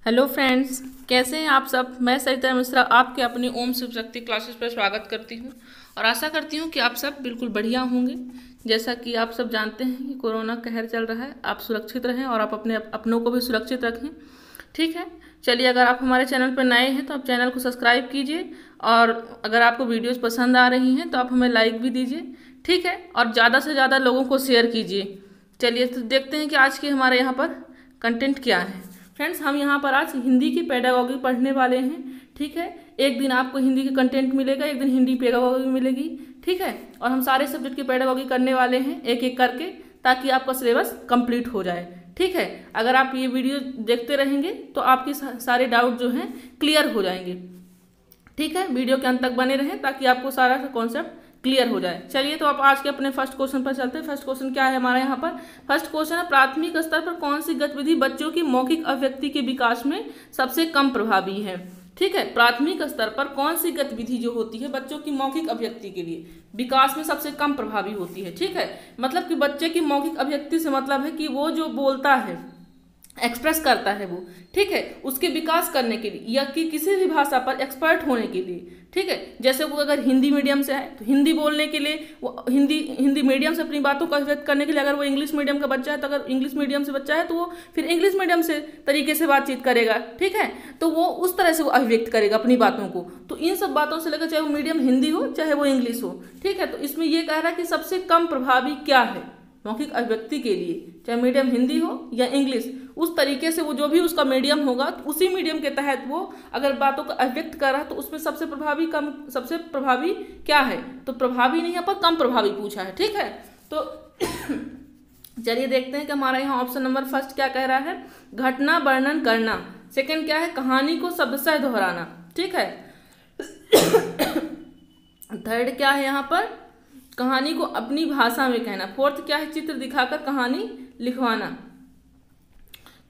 Hello friends, कैसे हैं आप सब। मैं सरिता मिश्रा आपके अपनी ओम शिव शक्ति क्लासेस पर स्वागत करती हूं और आशा करती हूं कि आप सब बिल्कुल बढ़िया होंगे। जैसा कि आप सब जानते हैं कि कोरोना कहर चल रहा है, आप सुरक्षित रहें और आप अपनों को भी सुरक्षित रखें। ठीक है, चलिए, अगर आप हमारे चैनल पर नए हैं तो आप चैनल को सब्सक्राइब कीजिए और अगर आपको वीडियोज़ पसंद आ रही हैं तो आप हमें लाइक भी दीजिए। ठीक है, और ज़्यादा से ज़्यादा लोगों को शेयर कीजिए। चलिए तो देखते हैं कि आज के हमारे यहाँ पर कंटेंट क्या है। फ्रेंड्स, हम यहाँ पर आज हिंदी की पेडागॉजी पढ़ने वाले हैं। ठीक है, एक दिन आपको हिंदी का कंटेंट मिलेगा, एक दिन हिंदी पेडागॉजी मिलेगी। ठीक है, और हम सारे सब्जेक्ट की पेडागॉजी करने वाले हैं एक एक करके, ताकि आपका सिलेबस कंप्लीट हो जाए। ठीक है, अगर आप ये वीडियो देखते रहेंगे तो आपके सारे डाउट जो हैं क्लियर हो जाएंगे। ठीक है, वीडियो के अंत तक बने रहें ताकि आपको सारा कॉन्सेप्ट क्लियर हो जाए। चलिए तो आप आज के अपने फर्स्ट क्वेश्चन पर चलते हैं। फर्स्ट क्वेश्चन क्या है हमारा यहाँ पर। फर्स्ट क्वेश्चन है, प्राथमिक स्तर पर कौन सी गतिविधि बच्चों की मौखिक अभिव्यक्ति के विकास में सबसे कम प्रभावी है। ठीक है, प्राथमिक स्तर पर कौन सी गतिविधि जो होती है बच्चों की मौखिक अभिव्यक्ति के लिए विकास में सबसे कम प्रभावी होती है। ठीक है, मतलब कि बच्चे की मौखिक अभिव्यक्ति से मतलब है कि वो जो बोलता है, एक्सप्रेस करता है वो, ठीक है, उसके विकास करने के लिए या कि किसी भी भाषा पर एक्सपर्ट होने के लिए। ठीक है, जैसे वो अगर हिंदी मीडियम से है तो हिंदी बोलने के लिए, वो हिंदी मीडियम से अपनी बातों को अभिव्यक्त करने के लिए, अगर वो इंग्लिश मीडियम का बच्चा है तो अगर इंग्लिश मीडियम से बच्चा है तो वो फिर इंग्लिश मीडियम से तरीके से बातचीत करेगा। ठीक है, तो वो उस तरह से वो अभिव्यक्त करेगा अपनी बातों को। तो इन सब बातों से लेकर, चाहे वो मीडियम हिंदी हो चाहे वो इंग्लिश हो। ठीक है, तो इसमें ये कह रहा है कि सबसे कम प्रभावी क्या है मौखिक अभिव्यक्ति के लिए, चाहे मीडियम हिंदी हो या इंग्लिश, उस तरीके से वो जो भी उसका मीडियम होगा तो उसी मीडियम के तहत वो अगर बातों को अभिव्यक्त कर रहा है तो उसमें सबसे प्रभावी क्या है। तो प्रभावी नहीं, यहाँ पर कम प्रभावी पूछा है। ठीक है, तो चलिए देखते हैं कि हमारा यहाँ ऑप्शन नंबर फर्स्ट क्या कह रहा है, घटना वर्णन करना। सेकंड क्या है, कहानी को शब्दशः दोहराना। ठीक है, थर्ड क्या है यहाँ पर, कहानी को अपनी भाषा में कहना। फोर्थ क्या है, चित्र दिखाकर कहानी लिखवाना।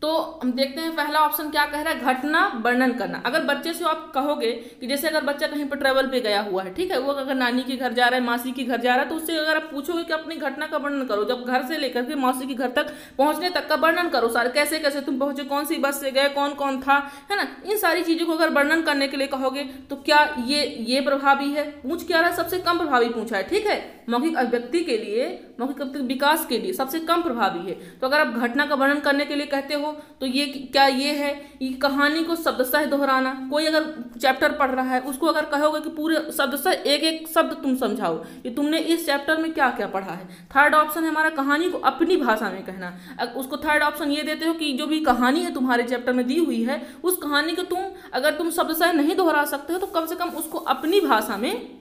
तो हम देखते हैं पहला ऑप्शन क्या कह रहा है, घटना वर्णन करना। अगर बच्चे से आप कहोगे कि जैसे अगर बच्चा कहीं पर ट्रैवल पे गया हुआ है, ठीक है, वो अगर नानी के घर जा रहा है, मासी के घर जा रहा है, तो उससे अगर आप पूछोगे कि अपनी घटना का वर्णन करो, जब घर से लेकर के मौसी के घर तक पहुंचने तक का वर्णन करो, सारे कैसे कैसे तुम पहुंचे, कौन सी बस से गए, कौन कौन था, है ना, इन सारी चीजों को अगर वर्णन करने के लिए कहोगे तो क्या ये प्रभावी है। पूछ क्या रहा है, सबसे कम प्रभावी पूछा है। ठीक है, मौखिक अभिव्यक्ति के लिए, मौखिक अभिव्यक्ति विकास के लिए सबसे कम प्रभावी है। तो अगर आप घटना का वर्णन करने के लिए कहते हो तो ये क्या ये है, ये कहानी को शब्दशः दोहराना। कोई अगर चैप्टर पढ़ रहा है उसको अगर कहोगे कि पूरे शब्दशः एक एक शब्द तुम समझाओ कि तुमने इस चैप्टर में क्या क्या पढ़ा है। थर्ड ऑप्शन है हमारा, कहानी को अपनी भाषा में कहना। उसको थर्ड ऑप्शन ये देते हो कि जो भी कहानी है तुम्हारे चैप्टर में दी हुई है, उस कहानी को अगर तुम शब्दशः नहीं दोहरा सकते हो तो कम से कम उसको अपनी भाषा में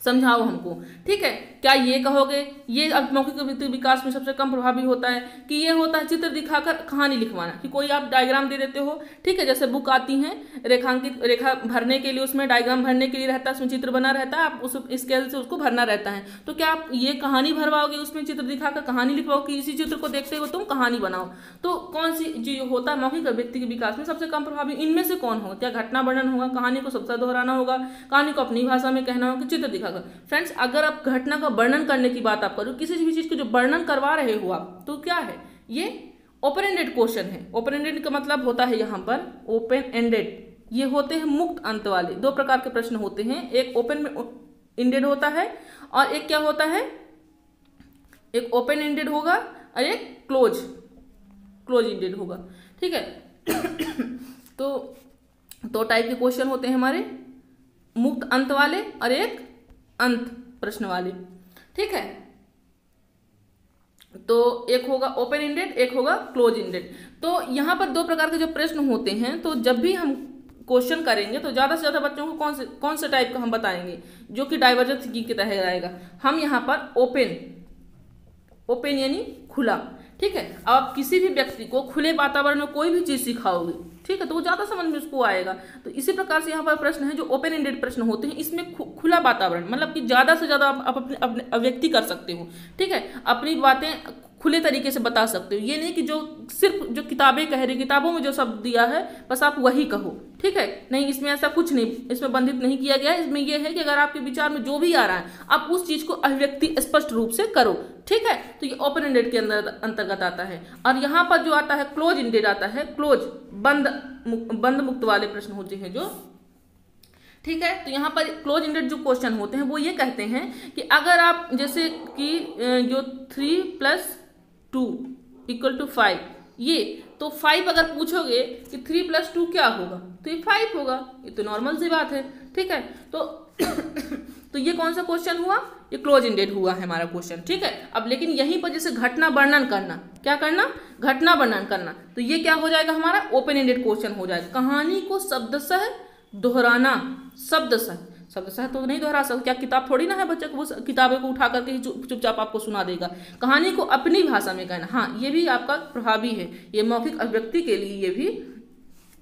समझाओ हमको। ठीक है, क्या ये कहोगे ये मौखिक विकास में सबसे कम प्रभावी होता है कि ये होता है चित्र दिखाकर कहानी लिखवाना, कि कोई आप डायग्राम दे देते हो। ठीक है, जैसे बुक आती हैं रेखा भरने के लिए, उसमें डायग्राम भरने के लिए रहता है, उसमें चित्र बना रहता है, आप उस स्केल से उसको भरना रहता है। तो क्या आप ये कहानी भरवाओगे, उसमें चित्र दिखाकर कहानी लिखवाओ कि इसी चित्र को देखते हुए तुम कहानी बनाओ। तो कौन सी जो होता है मौखिक अभिव्यक्ति के विकास में सबसे कम प्रभावी, इनमें से कौन होगा। क्या घटना वर्णन होगा, कहानी को शब्दशः दोहराना होगा, कहानी को अपनी भाषा में कहना होगा, चित्र दिखाकर। फ्रेंड्स, अगर आप घटना का वर्णन करने की बात आप करो, किसी भी चीज को जो वर्णन करवा रहे हो आप, तो क्या है, ये ओपन एंडेड क्वेश्चन है। ओपन एंडेड का मतलब होता है यहाँ पर ओपन एंडेड, ये होते हैं मुक्त अंत वाले। दो प्रकार के प्रश्न होते हैं, एक ओपन एंडेड होता है और एक क्या होता है, एक ओपन एंडेड होगा और एक क्लोज एंडेड होगा। ठीक है, तो दो टाइप के क्वेश्चन होते हैं हमारे, मुक्त अंत वाले और एक अंत प्रश्न वाले। ठीक है, तो एक होगा ओपन एंडेड, एक होगा क्लोज एंडेड। तो यहाँ पर दो प्रकार के जो प्रश्न होते हैं, तो जब भी हम क्वेश्चन करेंगे तो ज्यादा से ज्यादा बच्चों को कौन से टाइप का हम बताएंगे, जो कि डाइवर्जेंट थिंकिंग के तहत रहेगा। हम यहाँ पर ओपन यानी खुला। ठीक है, अब आप किसी भी व्यक्ति को खुले वातावरण में कोई भी चीज सिखाओगे, ठीक है, तो वो ज्यादा समझ में उसको आएगा। तो इसी प्रकार से यहाँ पर प्रश्न है जो ओपन एंडेड प्रश्न होते हैं, इसमें खुला वातावरण, मतलब कि ज्यादा से ज्यादा आप अपने अभिव्यक्ति कर सकते हो। ठीक है, अपनी बातें खुले तरीके से बता सकते हो। ये नहीं कि जो सिर्फ जो किताबें कह रही, किताबों में जो शब्द दिया है बस आप वही कहो, ठीक है, नहीं, इसमें ऐसा कुछ नहीं, इसमें बंधित नहीं किया गया है। इसमें यह है कि अगर आपके विचार में जो भी आ रहा है आप उस चीज को अभिव्यक्ति स्पष्ट रूप से करो, ठीक है। तो ये ओपन एंडेड के अंतर्गत आता है। और यहाँ पर जो आता है क्लोज एंडेड आता है, क्लोज बंद मुक्त वाले प्रश्न होते हैं जो, ठीक है। तो यहाँ पर क्लोज एंडेड जो क्वेश्चन होते हैं वो ये कहते हैं कि अगर आप जैसे कि जो 3 + 2 = 5, ये तो 5 अगर पूछोगे कि 3 + 2 क्या होगा तो ये 5 होगा, ये तो नॉर्मल सी बात है, ठीक है। तो ये कौन सा क्वेश्चन हुआ, ये क्लोज एंडेड हुआ है हमारा क्वेश्चन, ठीक है। अब लेकिन यहीं पर जैसे घटना वर्णन करना, क्या करना, घटना वर्णन करना, तो ये क्या हो जाएगा हमारा ओपन एंडेड क्वेश्चन हो जाएगा। कहानी को शब्दशः दोहराना, शब्दशः तो नहीं दोहरा सकते, क्या किताब थोड़ी ना है बच्चे को वो किताबें को उठा करके चुपचाप आपको सुना देगा। कहानी को अपनी भाषा में कहना, हाँ ये भी आपका प्रभावी है, ये मौखिक अभिव्यक्ति के लिए ये भी,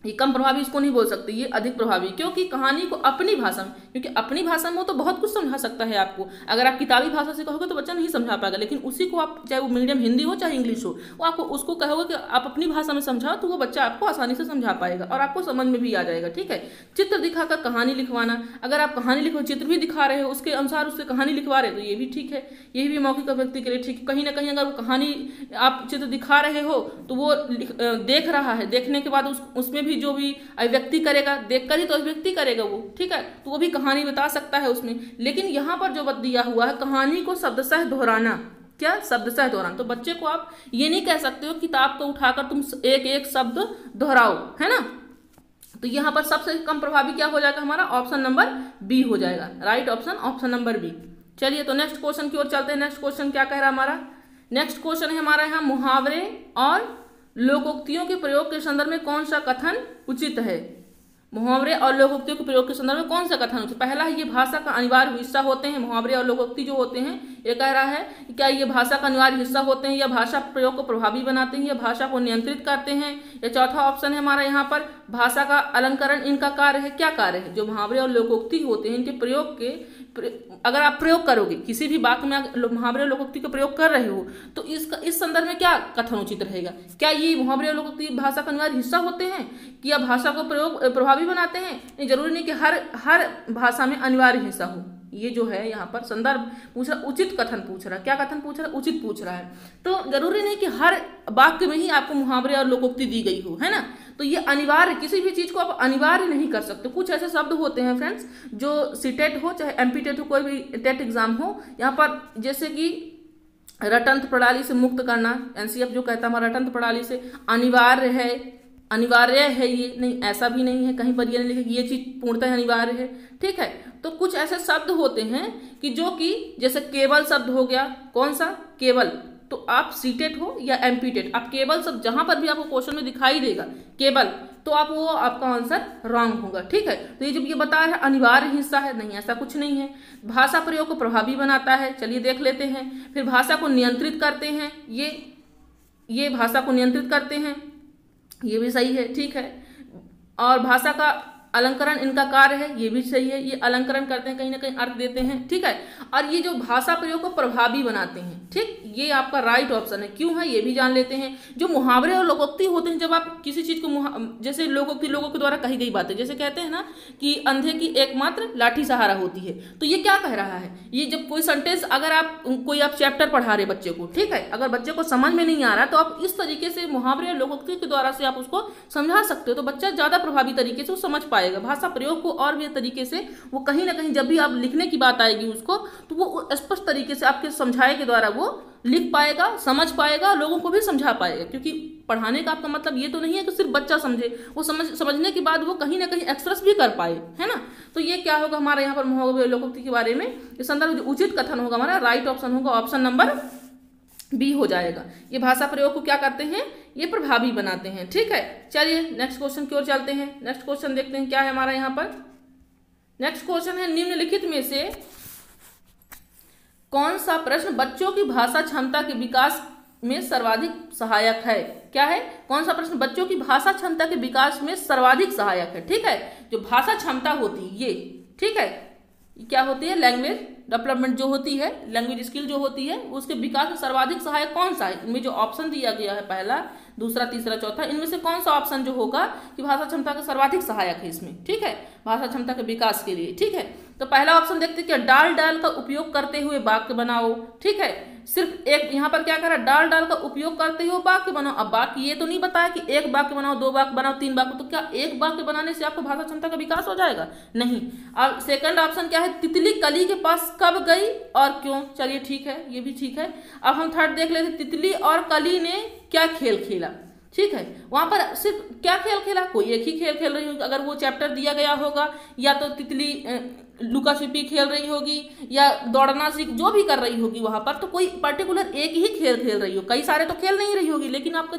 ये कम प्रभावी इसको नहीं बोल सकते, ये अधिक प्रभावी, क्योंकि कहानी को अपनी भाषा में, क्योंकि अपनी भाषा में वो तो बहुत कुछ समझा सकता है आपको। अगर आप किताबी भाषा से कहोगे तो बच्चा नहीं समझा पाएगा, लेकिन उसी को आप, चाहे वो मीडियम हिंदी हो चाहे इंग्लिश हो, वो आपको उसको कहोगे कि आप अपनी भाषा में समझाओ तो वो बच्चा आपको आसानी से समझा पाएगा और आपको समझ में भी आ जाएगा, ठीक है। चित्र दिखाकर कहानी लिखवाना, अगर आप कहानी लिखो, चित्र भी दिखा रहे हो, उसके अनुसार उससे कहानी लिखवा रहे हो तो ये भी ठीक है, ये भी मौखिक अभिव्यक्ति के लिए ठीक है। कहीं ना कहीं अगर वो कहानी आप चित्र दिखा रहे हो तो वो देख रहा है, देखने के बाद उसमें भी जो भी अभिव्यक्ति करेगा, देखकर ही तो अभिव्यक्ति करेगा वो, ठीक है, तो वो भी कहानी बता सकता है उसमें। लेकिन यहाँ पर जो दिया हुआ है कहानी को शब्दशः दोहराना, क्या, शब्दशः दोहराना, तो बच्चे को आप ये नहीं कह सकते हो किताब को उठाकर तुम एक एक शब्द दोहराओ, है ना। तो यहाँ पर सबसे कम प्रभावी क्या हो जाएगा हमारा, ऑप्शन नंबर बी हो जाएगा, right option, option number B. चलिए तो नेक्स्ट क्वेश्चन की ओर चलते हैं। नेक्स्ट क्वेश्चन क्या कह रहा है हमारा, नेक्स्ट क्वेश्चन है हमारा यहाँ मुहावरे और लोकोक्तियों के प्रयोग के संदर्भ में कौन सा कथन उचित है। मुहावरे और लोकोक्तियों के प्रयोग के संदर्भ में कौन सा कथन उचित, पहला है ये भाषा का अनिवार्य हिस्सा होते हैं। मुहावरे और लोकोक्ति जो होते हैं ये कह रहा है कि क्या ये भाषा का अनिवार्य हिस्सा होते हैं, या भाषा प्रयोग को प्रभावी बनाते हैं, या भाषा को नियंत्रित करते हैं। या चौथा ऑप्शन है हमारा यहाँ पर भाषा का अलंकरण इनका कार्य है, क्या कार्य है। जो मुहावरे और लोकोक्ति होते हैं इनके प्रयोग के, अगर आप प्रयोग करोगे किसी भी वाक्य में मुहावरे और लोकोक्ति का प्रयोग कर रहे हो तो इसका इस संदर्भ में क्या कथन उचित रहेगा, क्या ये मुहावरे और लोकोक्ति भाषा का अनिवार्य हिस्सा होते हैं, कि या भाषा को प्रयोग प्रभावी बनाते हैं। नहीं, जरूरी नहीं कि हर भाषा में अनिवार्य हिस्सा हो। ये जो है यहाँ पर संदर्भ पूछ रहा, उचित कथन पूछ रहा है, क्या कथन पूछ रहा है, उचित पूछ रहा है। तो जरूरी नहीं कि हर वाक्य में ही आपको मुहावरे और लोकोक्ति दी गई हो, है ना। तो ये अनिवार्य, किसी भी चीज को आप अनिवार्य नहीं कर सकते। कुछ ऐसे शब्द होते हैं फ्रेंड्स जो सीटेट हो चाहे एमपीटेट हो, कोई भी टेट एग्जाम हो, यहाँ पर जैसे कि रटंत्र प्रणाली से मुक्त करना, एनसीएफ जो कहता है हमारा रटंत्र प्रणाली से अनिवार्य है, अनिवार्य है, ये नहीं, ऐसा भी नहीं है, कहीं पर ये नहीं लिखा कि ये चीज पूर्णतः अनिवार्य है, ठीक है। तो कुछ ऐसे शब्द होते हैं कि जो कि जैसे केवल शब्द हो गया, कौन सा, केवल, तो आप सीटेट हो या एमपीटेट, आप केवल शब्द जहां पर भी आपको क्वेश्चन में दिखाई देगा केवल, तो आप वो आपका आंसर रॉन्ग होगा, ठीक है। तो ये जब ये बता रहा है अनिवार्य हिस्सा है, नहीं, ऐसा कुछ नहीं है। भाषा प्रयोग को प्रभावी बनाता है, चलिए देख लेते हैं। फिर भाषा को नियंत्रित करते हैं, ये भाषा को नियंत्रित करते हैं, ये भी सही है, ठीक है। और भाषा का अलंकरण इनका कार्य है, ये भी सही है, ये अलंकरण करते हैं, कहीं ना कहीं अर्थ देते हैं, ठीक है। और ये जो भाषा प्रयोग को प्रभावी बनाते हैं, ठीक, ये आपका राइट ऑप्शन है। क्यों है ये भी जान लेते हैं। जो मुहावरे और लोकोक्ति होते हैं, जब आप किसी चीज को जैसे लोकोक्ति लोगों के द्वारा कही गई बातें, जैसे कहते हैं ना कि अंधे की एकमात्र लाठी सहारा होती है, तो ये क्या कह रहा है, ये जब कोई सेंटेंस अगर आप चैप्टर पढ़ा रहे बच्चे को, ठीक है, अगर बच्चे को समझ में नहीं आ रहा तो आप इस तरीके से मुहावरे और लोकोक्ति के द्वारा से आप उसको समझा सकते हो, तो बच्चा ज्यादा प्रभावी तरीके से समझ पाएगा भाषा प्रयोग को। और भी तरीके से वो कहीं ना कहीं जब भी आप लिखने की बात आएगी उसको, तो वो स्पष्ट तरीके से आपके समझाए के द्वारा वो लिख पाएगा, समझ पाएगा, लोगों को भी समझा पाएगा। क्योंकि पढ़ाने का आपका मतलब ये तो नहीं है कि सिर्फ बच्चा समझे, वो समझने के बाद वो कहीं ना कहीं एक्सप्रेस भी कर पाए, है ना। तो ये क्या होगा हमारा यहाँ पर मुहावरे लोकोक्ति के बारे में इस संदर्भ में उचित कथन होगा हमारा, राइट ऑप्शन होगा, ऑप्शन नंबर बी हो जाएगा। ये भाषा प्रयोग को क्या करते हैं, ये प्रभावी बनाते हैं, ठीक है। चलिए नेक्स्ट क्वेश्चन की ओर चलते हैं। नेक्स्ट क्वेश्चन देखते हैं क्या है हमारा यहाँ पर। नेक्स्ट क्वेश्चन है निम्नलिखित में से कौन सा प्रश्न बच्चों की भाषा क्षमता के विकास में सर्वाधिक सहायक है। क्या है, कौन सा प्रश्न बच्चों की भाषा क्षमता के विकास में सर्वाधिक सहायक है, ठीक है। जो भाषा क्षमता होती है ये, ठीक है, क्या होती है, लैंग्वेज डेवलपमेंट जो होती है, लैंग्वेज स्किल जो होती है, उसके विकास में सर्वाधिक सहायक कौन सा है? इनमें जो ऑप्शन दिया गया है पहला, दूसरा, तीसरा, चौथा, इनमें से कौन सा ऑप्शन जो होगा कि भाषा क्षमता का सर्वाधिक सहायक है इसमें, ठीक है, भाषा क्षमता के विकास के लिए, ठीक है। तो पहला ऑप्शन देखते हैं, क्या डाल डाल का उपयोग करते हुए वाक्य बनाओ, ठीक है। सिर्फ एक यहाँ पर क्या करा, डाल डाल का उपयोग करते हुए वाक्य बनाओ। अब वाक्य ये तो नहीं बताया कि एक वाक्य बनाओ, दो वाक्य बनाओ, तीन वाक्य, तो क्या एक वाक्य बनाने से आपको भाषा क्षमता का विकास हो जाएगा? नहीं। अब सेकंड ऑप्शन क्या है, तितली कली के पास कब गई और क्यों? चलिए ठीक है, ये भी ठीक है। अब हम थर्ड देख लेते, तितली और कली ने क्या खेल खेला, ठीक है। वहां पर सिर्फ क्या खेल खेला, कोई एक ही खेल खेल रही होगी, अगर वो चैप्टर दिया गया होगा, या तो तितली लुका छिपी खेल रही होगी, या दौड़ना सीख, जो भी कर रही होगी वहां पर, तो कोई पर्टिकुलर एक ही खेल खेल रही हो, कई सारे तो खेल नहीं रही होगी। लेकिन आपको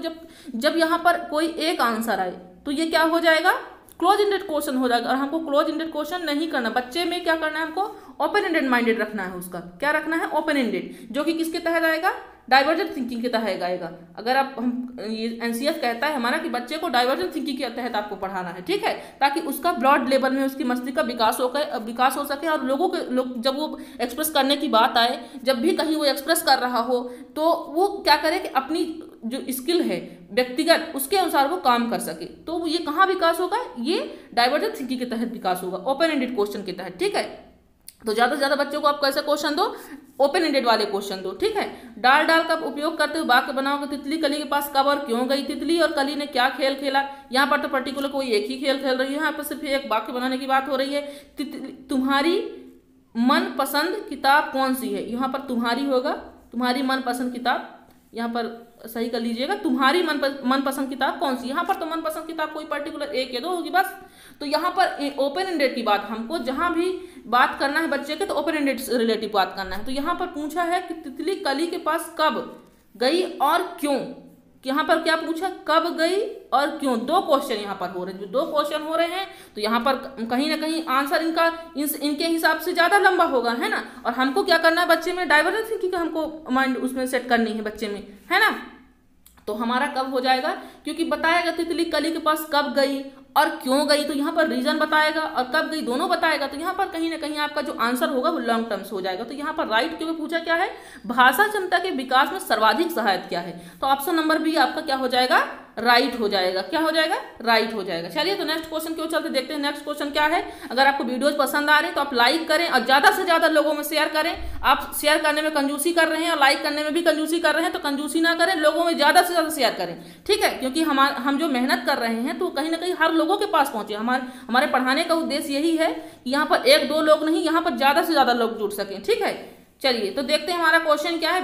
जब यहाँ पर कोई एक आंसर आए तो ये क्या हो जाएगा, क्लोज एंडेड क्वेश्चन हो जाएगा। और हमको क्लोज एंडेड क्वेश्चन नहीं करना, बच्चे में क्या करना है, हमको ओपन एंडेड माइंडेड रखना है, उसका क्या रखना है, ओपन एंडेड, जो कि किसके तहत आएगा, डाइवर्जेंट थिंकिंग के तहत आएगा। अगर आप ये एनसीएफ कहता है हमारा कि बच्चे को डाइवर्जेंट थिंकिंग के तहत आपको पढ़ाना है, ठीक है, ताकि उसका ब्रॉड लेवल में उसकी मस्तिष्क का विकास हो सके, और लोग जब वो एक्सप्रेस करने की बात आए, जब भी कहीं वो एक्सप्रेस कर रहा हो, तो वो क्या करे कि अपनी जो स्किल है व्यक्तिगत, उसके अनुसार वो काम कर सके। तो ये कहाँ विकास होगा, ये डाइवर्जेंट थिंकिंग के तहत विकास होगा, ओपन एंडेड क्वेश्चन के तहत, ठीक है। तो ज्यादा से ज्यादा बच्चों को आप कैसे क्वेश्चन दो, ओपन एंडेड वाले क्वेश्चन दो, ठीक है। डाल डाल का उपयोग करते हुए वाक्य बनाओगे, तितली कली के पास कब और क्यों गई, तितली और कली ने क्या खेल खेला। यहाँ पर तो पर्टिकुलर कोई एक ही खेल खेल रही है, यहाँ पर सिर्फ एक वाक्य बनाने की बात हो रही है। तुम्हारी मनपसंद किताब कौन सी है, यहाँ पर तुम्हारी होगा, तुम्हारी मनपसंद किताब, यहाँ पर सही कर लीजिएगा, तुम्हारी मनपसंद किताब कौन सी। यहाँ पर तो मनपसंद किताब कोई पर्टिकुलर एक या दो होगी बस। तो यहाँ पर ओपन एंडेड की बात, हमको जहां भी बात करना है बच्चे के, तो ओपन एंडेड से रिलेटिव बात करना है। तो यहाँ पर पूछा है कि तितली कली के पास कब गई और क्यों। यहाँ पर क्या पूछा, कब गई और क्यों। दो क्वेश्चन यहाँ पर हो रहे हैं, जो दो क्वेश्चन हो रहे हैं, तो यहाँ पर कहीं ना कहीं आंसर इनके हिसाब से ज्यादा लंबा होगा, है ना। और हमको क्या करना है, बच्चे में डाइवर्जेंट थिंकिंग हमको माइंड उसमें सेट करनी है बच्चे में, है ना। तो हमारा कब हो जाएगा, क्योंकि बताएगा तितली कली के पास कब गई और क्यों गई, तो यहाँ पर रीजन बताएगा और कब गई दोनों बताएगा। तो यहाँ पर कहीं ना कहीं आपका जो आंसर होगा वो लॉन्ग टर्म्स हो जाएगा। तो यहाँ पर राइट क्यों पूछा क्या है, भाषा क्षमता के विकास में सर्वाधिक सहायक क्या है। तो ऑप्शन नंबर बी आपका क्या हो जाएगा, राइट हो जाएगा। क्या हो जाएगा, राइट हो जाएगा। चलिए तो नेक्स्ट क्वेश्चन क्यों चलते देखते हैं। नेक्स्ट क्वेश्चन क्या है, अगर आपको वीडियोज पसंद आ रहे हैं तो आप लाइक करें और ज्यादा से ज्यादा लोगों में शेयर करें। आप शेयर करने में कंजूसी कर रहे हैं और लाइक करने में भी कंजूसी कर रहे हैं, तो कंजूसी ना करें, लोगों में ज्यादा से ज्यादा शेयर करें, ठीक है। क्योंकि हम जो मेहनत कर रहे हैं तो कहीं ना कहीं हर लोगों के पास पहुंचे। हमारे पढ़ाने का उद्देश्य यही है कि यहाँ पर एक दो लोग नहीं, यहाँ पर ज्यादा से ज्यादा लोग जुड़ सकें, ठीक है। चलिए तो देखते हैं हमारा क्वेश्चन क्या है,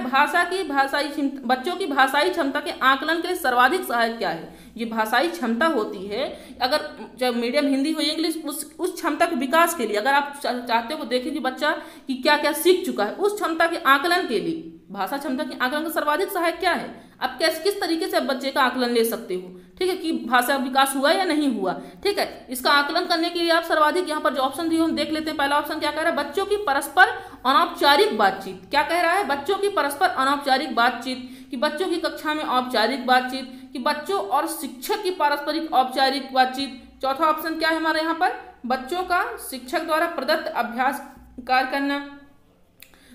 बच्चों की भाषाई क्षमता के आकलन के लिए सर्वाधिक सहायक क्या है। ये भाषाई क्षमता होती है, अगर जब मीडियम हिंदी हो इंग्लिश, उस क्षमता के विकास के लिए अगर आप चाहते हो देखें कि बच्चा कि क्या क्या सीख चुका है, उस क्षमता के आकलन के लिए भाषा क्षमता के आकलन का सर्वाधिक सहायक क्या है। आप किस तरीके से आप बच्चे का आकलन ले सकते हो, ठीक है, कि भाषा विकास हुआ या नहीं हुआ, ठीक है। इसका आकलन करने के लिए आप सर्वाधिक यहाँ पर जो ऑप्शन दिए हम देख लेते हैं। पहला ऑप्शन क्या कह रहा है, बच्चों की परस्पर अनौपचारिक बातचीत। क्या कह रहा है, बच्चों की परस्पर अनौपचारिक बातचीत, कि बच्चों की कक्षा में औपचारिक बातचीत, कि बच्चों और शिक्षक की पारस्परिक औपचारिक बातचीत। चौथा ऑप्शन क्या है हमारे यहाँ पर, बच्चों का शिक्षक द्वारा प्रदत्त अभ्यास कार्य करना।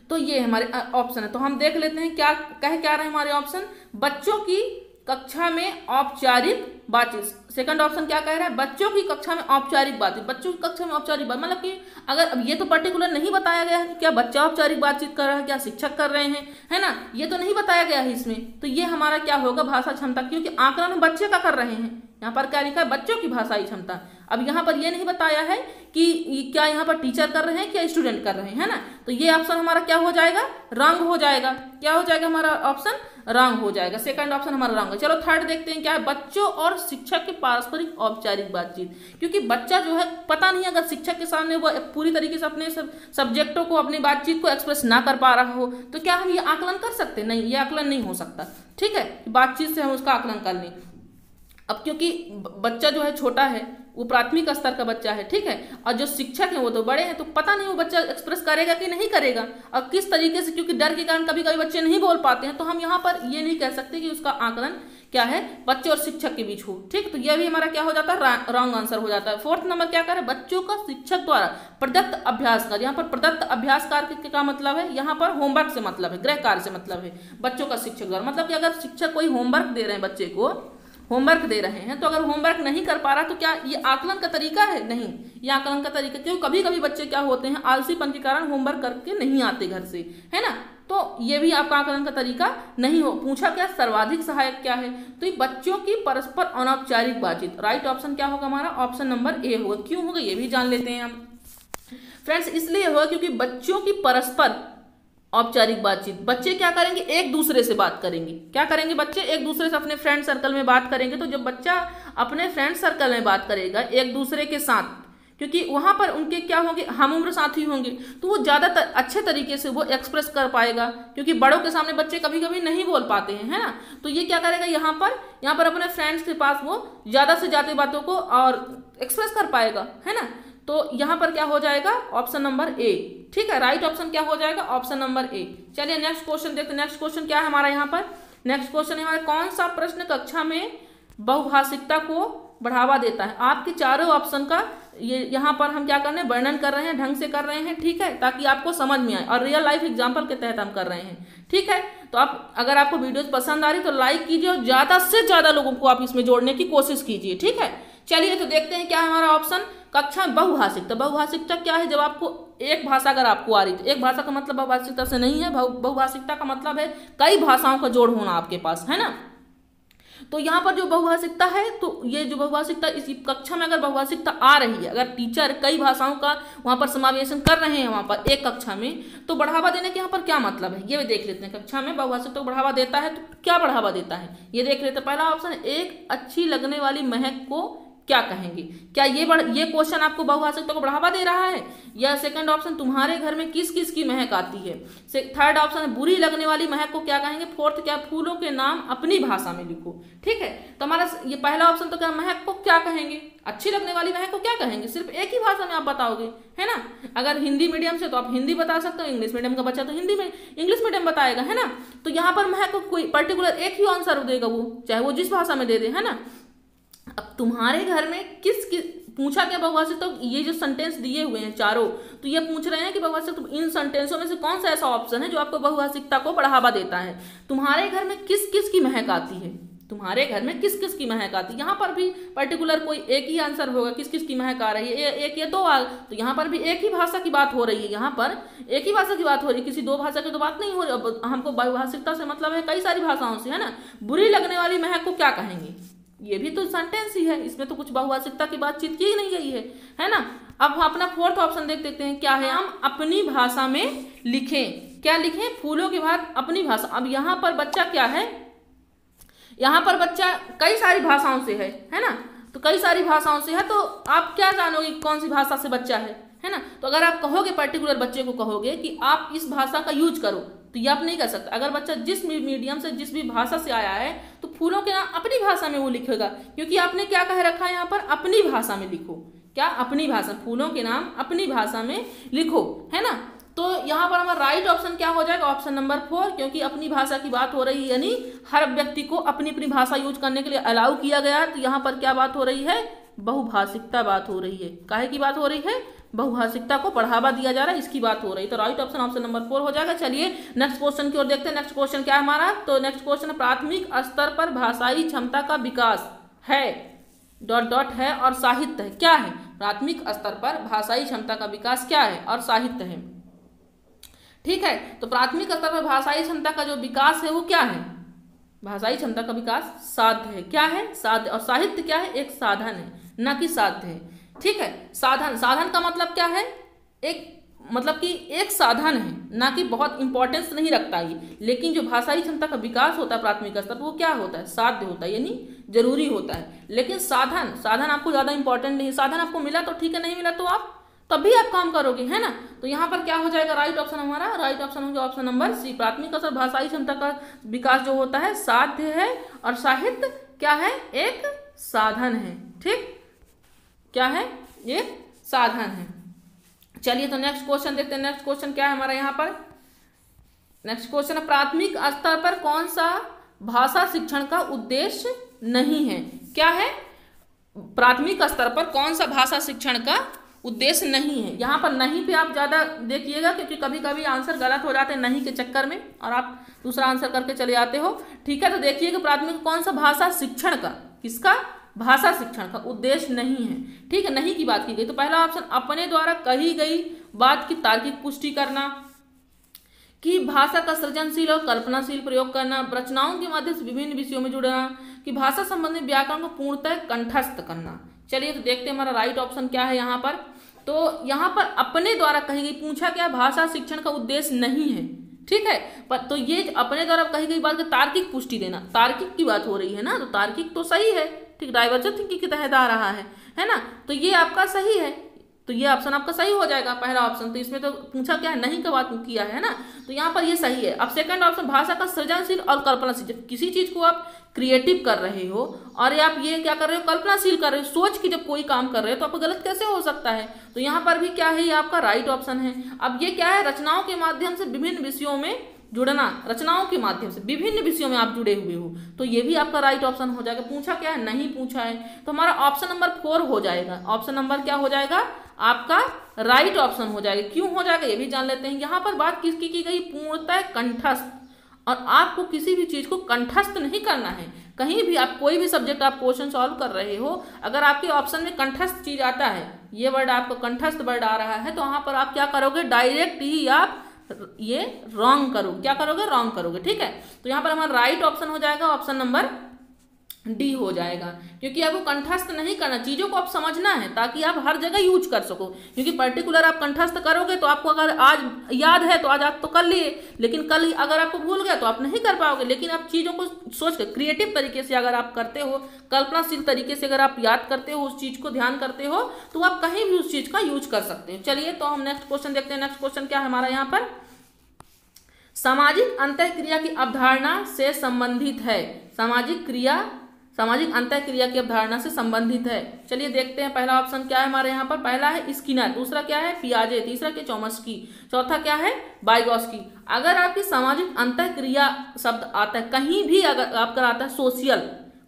तो ये हमारे ऑप्शन है। तो हम देख लेते हैं क्या रहे हैं हमारे ऑप्शन, बच्चों की कक्षा में औपचारिक बातचीत। सेकंड ऑप्शन क्या कह रहा है, बच्चों की कक्षा में औपचारिक बातचीत। बच्चों की कक्षा में औपचारिक बात मतलब कि अगर अब ये तो पर्टिकुलर नहीं बताया गया है कि क्या बच्चा औपचारिक बातचीत कर रहा है, क्या शिक्षक कर रहे हैं, है ना, ये तो नहीं बताया गया है इसमें। तो ये हमारा क्या होगा, भाषा क्षमता, क्योंकि आकलन हम बच्चे का कर रहे हैं। यहाँ पर क्या लिखा है, बच्चों की भाषाई क्षमता। अब यहाँ पर ये नहीं बताया है कि क्या यहाँ पर टीचर कर रहे हैं क्या स्टूडेंट कर रहे हैं, है ना। तो ये ऑप्शन हमारा क्या हो जाएगा, रॉन्ग हो जाएगा। क्या हो जाएगा हमारा ऑप्शन, रॉन्ग हो जाएगा। सेकंड ऑप्शन हमारा रॉन्ग है। चलो थर्ड देखते हैं क्या है, बच्चों और शिक्षक की पारस्परिक औपचारिक बातचीत। क्योंकि बच्चा जो है पता नहीं अगर शिक्षक के सामने वो पूरी तरीके से अपने सब्जेक्टों को, अपनी बातचीत को एक्सप्रेस ना कर पा रहा हो, तो क्या हम ये आकलन कर सकते, नहीं, ये आकलन नहीं हो सकता, ठीक है। बातचीत से हम उसका आकलन कर लें। अब क्योंकि बच्चा जो है छोटा है, वो प्राथमिक स्तर का बच्चा है, ठीक है। और जो शिक्षक है वो तो बड़े हैं, तो पता नहीं वो बच्चा एक्सप्रेस करेगा कि नहीं करेगा और किस तरीके से, क्योंकि डर के कारण कभी कभी बच्चे नहीं बोल पाते हैं, तो हम यहाँ पर ये नहीं कह सकते कि उसका आकलन क्या है बच्चे और शिक्षक के बीच हो, ठीक। तो यह भी हमारा क्या हो जाता है, रॉन्ग आंसर हो जाता है। फोर्थ नंबर क्या करें, बच्चों का शिक्षक द्वारा प्रदत्त अभ्यास कार्य। यहाँ पर प्रदत्त अभ्यास कार्य का मतलब है, यहाँ पर होमवर्क से मतलब है, गृह कार्य से मतलब है, बच्चों का शिक्षक द्वारा मतलब कि अगर शिक्षक कोई होमवर्क दे रहे हैं, बच्चे को होमवर्क दे रहे हैं, तो अगर होमवर्क नहीं कर पा रहा तो क्या ये आकलन का तरीका है? नहीं, ये आकलन का तरीका, क्योंकि कभी कभी बच्चे क्या होते हैं, आलसीपन के कारण होमवर्क करके नहीं आते घर से, है ना, तो ये भी आपका आकलन का तरीका नहीं हो। पूछा क्या, सर्वाधिक सहायक क्या है, तो ये बच्चों की परस्पर अनौपचारिक बातचीत। राइट ऑप्शन क्या होगा हमारा, ऑप्शन नंबर ए होगा। क्यों होगा ये भी जान लेते हैं हम फ्रेंड्स। इसलिए होगा क्योंकि बच्चों की परस्पर औपचारिक बातचीत, बच्चे क्या करेंगे, एक दूसरे से बात करेंगे। क्या करेंगे बच्चे, एक दूसरे से अपने फ्रेंड सर्कल में बात करेंगे। तो जब बच्चा अपने फ्रेंड सर्कल में बात करेगा एक दूसरे के साथ, क्योंकि वहां पर उनके क्या होंगे, हम उम्र साथी होंगे, तो वो ज़्यादा अच्छे तरीके से वो एक्सप्रेस कर पाएगा, क्योंकि बड़ों के सामने बच्चे कभी कभी नहीं बोल पाते हैं, है ना। तो ये क्या करेगा, यहाँ पर अपने फ्रेंड्स के पास वो ज़्यादा से ज़्यादा बातों को और एक्सप्रेस कर पाएगा, है ना। तो यहाँ पर क्या हो जाएगा, ऑप्शन नंबर ए, ठीक है। राइट ऑप्शन क्या हो जाएगा, ऑप्शन नंबर ए। चलिए नेक्स्ट क्वेश्चन देखते हैं। नेक्स्ट क्वेश्चन क्या है हमारा, यहाँ पर नेक्स्ट क्वेश्चन है हमारा, कौन सा प्रश्न कक्षा में बहुभाषिकता को बढ़ावा देता है। आपके चारों ऑप्शन का ये यहाँ पर हम क्या कर रहे हैं, वर्णन कर रहे हैं, ढंग से कर रहे हैं, ठीक है, ताकि आपको समझ में आए, और रियल लाइफ एग्जांपल के तहत हम कर रहे हैं, ठीक है। तो आप अगर आपको वीडियोस पसंद आ रही तो लाइक कीजिए और ज्यादा से ज्यादा लोगों को आप इसमें जोड़ने की कोशिश कीजिए, ठीक है। चलिए तो देखते हैं क्या है हमारा ऑप्शन, कक्षा में बहुभाषिकता। बहुभाषिकता क्या है, जब आपको एक भाषा अगर आपको आ रही, तो एक भाषा का मतलब बहुभाषिकता से नहीं है। बहुभाषिकता का मतलब है कई भाषाओं का जोड़ होना आपके पास, है ना। तो यहाँ पर जो बहुभाषिकता है, तो ये जो बहुभाषिकता इस कक्षा में अगर बहुभाषिकता आ रही है, अगर टीचर कई भाषाओं का वहाँ पर समावेशन कर रहे हैं वहाँ पर एक कक्षा में, तो बढ़ावा देने के यहाँ पर क्या मतलब है ये भी देख लेते हैं। कक्षा में बहुभाषिकता को बढ़ावा देता है तो क्या बढ़ावा देता है ये देख लेते हैं। पहला ऑप्शन, एक अच्छी लगने वाली महक को क्या कहेंगे। क्या ये क्वेश्चन आपको बहुभाषिकता को बढ़ावा दे रहा है? या सेकंड ऑप्शन, तुम्हारे घर में किस किस की महक आती है। थर्ड ऑप्शन, बुरी लगने वाली महक को क्या कहेंगे। फोर्थ, क्या फूलों के नाम अपनी भाषा में लिखो। ठीक है, तो हमारा ये पहला ऑप्शन तो क्या, महक को क्या कहेंगे, अच्छी लगने वाली महक को क्या कहेंगे, सिर्फ एक ही भाषा में आप बताओगे, है ना। अगर हिंदी मीडियम से तो आप हिंदी बता सकते हो, इंग्लिश मीडियम का बच्चा तो इंग्लिश मीडियम बताएगा, है ना। तो यहाँ पर महक को कोई पर्टिकुलर एक ही आंसर देगा वो, चाहे वो जिस भाषा में दे दे, है ना। अब तुम्हारे घर में किस पूछा क्या बहुभाषिक, तो ये जो सेंटेंस दिए हुए हैं चारों, तो ये पूछ रहे हैं कि बहुभाषिक, तो इन सेंटेंसों में से कौन सा ऐसा ऑप्शन है जो आपको बहुभाषिकता को बढ़ावा देता है। तुम्हारे घर में किस किस की महक आती है, तुम्हारे घर में किस किस की महक आती है। यहाँ पर भी पर्टिकुलर कोई एक ही आंसर होगा, किस किस की महक आ रही है, एक या दो तो यहाँ पर भी एक ही भाषा की बात हो रही है, यहाँ पर एक ही भाषा की बात हो रही है, किसी दो भाषा की तो बात नहीं हो रही। अब हमको बहुभाषिकता से मतलब है कई सारी भाषाओं से, है ना। बुरी लगने वाली महक को क्या कहेंगे, ये भी तो सेंटेंस ही है, इसमें तो कुछ बहुभाषिकता की बातचीत की नहीं गई है ना। अब हम अपना फोर्थ ऑप्शन देख लेते हैं, क्या है, हम अपनी भाषा में लिखें। क्या लिखें, फूलों के बाद अपनी भाषा। अब यहाँ पर बच्चा क्या है, यहाँ पर बच्चा कई सारी भाषाओं से है ना। तो कई सारी भाषाओं से है, तो आप क्या जानोगे कौन सी भाषा से बच्चा है ना। तो अगर आप कहोगे पर्टिकुलर बच्चे को कहोगे कि आप इस भाषा का यूज करो, तो ये आप नहीं कर सकते। अगर बच्चा जिस मीडियम से जिस भी भाषा से आया है, तो फूलों के नाम अपनी भाषा में वो लिखेगा, क्योंकि आपने क्या कह रखा है यहाँ पर, अपनी भाषा में लिखो। क्या, अपनी भाषा, फूलों के नाम अपनी भाषा में लिखो, है ना। तो यहाँ पर हमारा राइट ऑप्शन क्या हो जाएगा, ऑप्शन नंबर 4, क्योंकि अपनी भाषा की बात हो रही है, यानी हर व्यक्ति को अपनी अपनी भाषा यूज करने के लिए अलाउ किया गया। तो यहाँ पर क्या बात हो रही है, बहुभाषिकता बात हो रही है। काहे की बात हो रही है, बहुभाषिकता को बढ़ावा दिया जा रहा है, इसकी बात हो रही है। तो राइट ऑप्शन ऑप्शन नंबर 4 हो जाएगा। चलिए नेक्स्ट क्वेश्चन की ओर देखते हैं। नेक्स्ट क्वेश्चन क्या है हमारा, तो नेक्स्ट क्वेश्चन, प्राथमिक स्तर पर भाषाई क्षमता का विकास है डॉट डॉट है और साहित्य है। क्या है, प्राथमिक स्तर पर भाषाई क्षमता का विकास क्या है और साहित्य है। ठीक है, तो प्राथमिक स्तर पर भाषाई क्षमता का जो विकास है वो क्या है, भाषाई क्षमता का विकास साध्य है। क्या है, साध्य। और साहित्य क्या है, एक साधन है, न कि साध्य है। ठीक है, साधन, साधन का मतलब क्या है, एक मतलब कि एक साधन है, ना कि बहुत इंपॉर्टेंस नहीं रखता ये। लेकिन जो भाषाई क्षमता का विकास होता है प्राथमिक स्तर पर, वो क्या होता है, साध्य होता है, यानी जरूरी होता है। लेकिन साधन, साधन आपको ज्यादा इंपॉर्टेंट नहीं, साधन आपको मिला तो ठीक है, नहीं मिला तो आप तभी आप काम करोगे, है ना। तो यहाँ पर क्या हो जाएगा, राइट ऑप्शन हमारा, राइट ऑप्शन हो गया ऑप्शन नंबर सी। प्राथमिक स्तर भाषाई क्षमता का विकास जो होता है साध्य है, और साहित्य क्या है, एक साधन है। ठीक, क्या है, ये साधन है। चलिए तो नेक्स्ट क्वेश्चन देखते हैं। नेक्स्ट क्वेश्चन क्या है हमारा यहाँ पर। नेक्स्ट क्वेश्चन है, प्राथमिक स्तर पर कौन सा भाषा शिक्षण का उद्देश्य नहीं है। क्या है, प्राथमिक स्तर पर कौन सा भाषा शिक्षण का उद्देश्य नहीं है। यहाँ पर नहीं पे आप ज़्यादा देखिएगा, क्योंकि कभी कभी आंसर गलत हो जाते हैं नहीं के चक्कर में और आप दूसरा आंसर करके चले जाते हो। ठीक है, तो देखिए कि प्राथमिक कौन सा भाषा शिक्षण का, किसका, भाषा शिक्षण का उद्देश्य नहीं है। ठीक है, नहीं की बात की गई तो पहला ऑप्शन, अपने द्वारा कही गई बात की तार्किक पुष्टि करना, कि भाषा का सृजनशील और कल्पनाशील प्रयोग करना, रचनाओं के माध्यम से विभिन्न विषयों में जुड़ना, कि भाषा संबंधी व्याकरण को पूर्णतः कंठस्थ करना। चलिए तो देखते हैं हमारा राइट ऑप्शन क्या है यहाँ पर। तो यहाँ पर अपने द्वारा कही गई, पूछा क्या, भाषा शिक्षण का उद्देश्य नहीं है। ठीक है, पर तो ये अपने द्वारा कही गई बात की तार्किक पुष्टि देना, तार्किक की बात हो रही है ना, तो तार्किक तो सही है। ठीक, डाइवर्जेंट थिंकिंग के तहत आ रहा है ना, तो ये आपका सही है। तो ये ऑप्शन आपका सही हो जाएगा, पहला ऑप्शन। तो इसमें तो पूछा क्या है, नहीं का बात किया है ना, तो यहाँ पर ये सही है। अब सेकंड ऑप्शन, भाषा का सृजनशील और कल्पनाशील, जब किसी चीज को आप क्रिएटिव कर रहे हो और आप ये क्या कर रहे हो, कल्पनाशील कर रहे हो, सोच के जब कोई काम कर रहे हो तो आपको गलत कैसे हो सकता है। तो यहाँ पर भी क्या है, ये आपका राइट ऑप्शन है। अब ये क्या है, रचनाओं के माध्यम से विभिन्न विषयों में जुड़ना, रचनाओं के माध्यम से विभिन्न विषयों में आप जुड़े हुए हो, तो ये भी आपका राइट ऑप्शन हो जाएगा। पूछा क्या है, नहीं पूछा है, तो हमारा ऑप्शन नंबर 4 हो जाएगा। ऑप्शन नंबर क्या हो जाएगा, आपका राइट ऑप्शन हो जाएगा। क्यों हो जाएगा ये भी जान लेते हैं। यहाँ पर बात किसकी की गई, पूर्णतः कंठस्थ, और आपको किसी भी चीज को कंठस्थ नहीं करना है। कहीं भी आप कोई भी सब्जेक्ट आप क्वेश्चन सॉल्व कर रहे हो, अगर आपके ऑप्शन में कंठस्थ चीज आता है, ये वर्ड आपको कंठस्थ वर्ड आ रहा है, तो वहां पर आप क्या करोगे, डायरेक्ट ही आप ये रॉन्ग करोगे, क्या करोगे, रॉन्ग करोगे। ठीक है, तो यहाँ पर हमारा राइट ऑप्शन हो जाएगा ऑप्शन नंबर डी हो जाएगा, क्योंकि आपको कंठस्थ नहीं करना, चीजों को आप समझना है ताकि आप हर जगह यूज कर सको। क्योंकि पर्टिकुलर आप कंठस्थ करोगे तो आपको अगर आज याद है तो आज आप तो कर लिए, लेकिन कल अगर आपको भूल गया तो आप नहीं कर पाओगे। लेकिन आप चीजों को सोच कर क्रिएटिव तरीके से अगर आप करते हो, कल्पनाशील तरीके से अगर आप याद करते हो, उस चीज को ध्यान करते हो, तो आप कहीं भी उस चीज का यूज कर सकते हो। चलिए तो हम नेक्स्ट क्वेश्चन देखते हैं। नेक्स्ट क्वेश्चन क्या है हमारा यहाँ पर, सामाजिक अंतःक्रिया की अवधारणा से संबंधित है। सामाजिक अंतःक्रिया की अवधारणा से संबंधित है। चलिए देखते हैं पहला ऑप्शन क्या है हमारे यहाँ पर। पहला है स्किनर, दूसरा क्या है पियाजे, तीसरा क्या चॉम्स्की, चौथा क्या है वाइगोत्स्की। अगर आपकी सामाजिक अंतःक्रिया शब्द आता है कहीं भी, अगर आपका आता है सोशियल,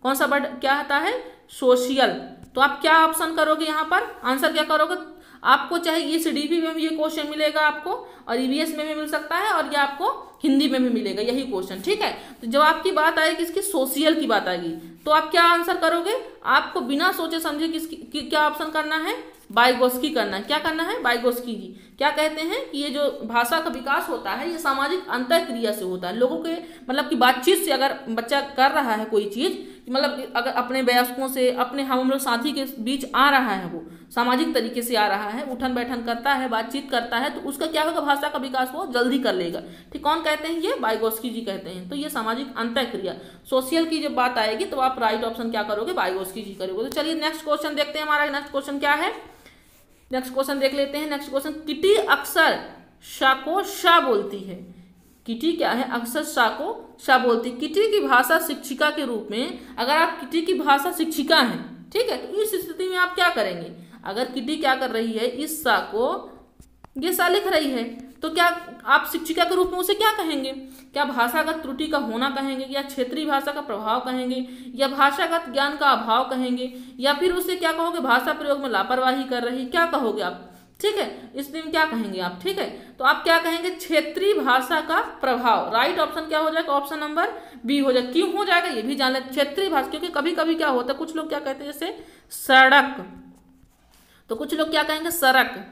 कौन सा वर्ड क्या आता है, सोशियल, तो आप क्या ऑप्शन करोगे यहाँ पर, आंसर क्या करोगे। आपको चाहे ECDP में भी ये क्वेश्चन मिलेगा आपको, और EVS में भी मिल सकता है, और ये आपको हिंदी में भी मिलेगा यही क्वेश्चन। ठीक है, तो जब आपकी बात आएगी इसकी सोशियल की बात आएगी, तो आप क्या आंसर करोगे, आपको बिना सोचे समझे किसकी क्या ऑप्शन करना है, वाइगोत्स्की करना है। क्या करना है, वाइगोत्स्की जी। क्या कहते हैं कि ये जो भाषा का विकास होता है ये सामाजिक अंतःक्रिया से होता है, लोगों के मतलब कि बातचीत से। अगर बच्चा कर रहा है कोई चीज, मतलब अगर अपने वयस्कों से, अपने हम लोग साथी के बीच आ रहा है, वो सामाजिक तरीके से आ रहा है, उठन बैठन करता है, बातचीत करता है, तो उसका क्या होगा, भाषा का विकास वो जल्दी कर लेगा। ठीक, कौन कहते हैं, ये वाइगोत्स्की जी कहते हैं। तो ये सामाजिक अंतःक्रिया, सोशियल की जब बात आएगी तो आप राइट ऑप्शन क्या करोगे, वाइगोत्स्की जी करोगे। तो चलिए नेक्स्ट क्वेश्चन देखते हैं। हमारा नेक्स्ट क्वेश्चन क्या है, नेक्स्ट क्वेश्चन देख लेते हैं। नेक्स्ट क्वेश्चन, किटी अक्सर शा को शा बोलती है। किटी क्या है, अक्सर शा को शा बोलती है। किटी की भाषा शिक्षिका के रूप में, अगर आप किटी की भाषा शिक्षिका हैं, ठीक है, तो इस स्थिति में आप क्या करेंगे। अगर किटी क्या कर रही है, इस सा को ये सा लिख रही है, तो क्या आप शिक्षिका के रूप में उसे क्या कहेंगे, क्या भाषागत त्रुटि का होना कहेंगे, या क्षेत्रीय भाषा का प्रभाव कहेंगे, या भाषागत ज्ञान का अभाव कहेंगे, या फिर उसे क्या कहोगे, भाषा प्रयोग में लापरवाही कर रही, क्या कहोगे आप। ठीक है, इस दिन क्या कहेंगे आप। ठीक है, तो आप क्या कहेंगे, क्षेत्रीय भाषा का प्रभाव। राइट ऑप्शन क्या हो जाएगा, ऑप्शन नंबर बी हो जाएगा। क्यों हो जाएगा ये भी जान लें, क्षेत्रीय भाषा, क्योंकि कभी कभी क्या होता है, कुछ लोग क्या कहते हैं जैसे सड़क, तो कुछ लोग क्या कहेंगे सड़क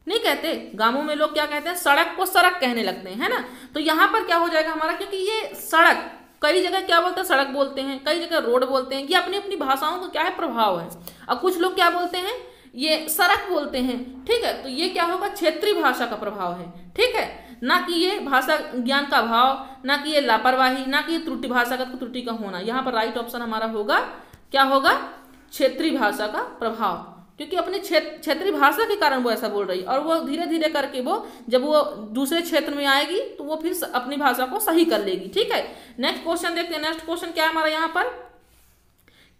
नहीं कहते, गांवों में लोग क्या कहते हैं, सड़क को सड़क कहने लगते हैं, है ना। तो यहाँ पर क्या हो जाएगा हमारा, क्योंकि ये सड़क कई जगह क्या बोलते हैं, सड़क बोलते हैं, कई जगह रोड बोलते हैं, ये अपनी अपनी भाषाओं का क्या है, प्रभाव है। अब कुछ लोग क्या बोलते हैं, ये सड़क बोलते हैं। ठीक है, तो ये क्या होगा, क्षेत्रीय भाषा का प्रभाव है। ठीक है, ना कि ये भाषा ज्ञान का अभाव, ना कि ये लापरवाही, ना कि ये त्रुटि, भाषागत त्रुटि का होना। यहाँ पर राइट ऑप्शन हमारा होगा, क्या होगा, क्षेत्रीय भाषा का प्रभाव, क्योंकि अपने क्षेत्रीय भाषा के कारण वो ऐसा बोल रही है, और वो धीरे धीरे करके वो जब वो दूसरे क्षेत्र में आएगी तो वो फिर अपनी भाषा को सही कर लेगी। ठीक है, नेक्स्ट क्वेश्चन देखते हैं। नेक्स्ट क्वेश्चन क्या है हमारा यहाँ पर,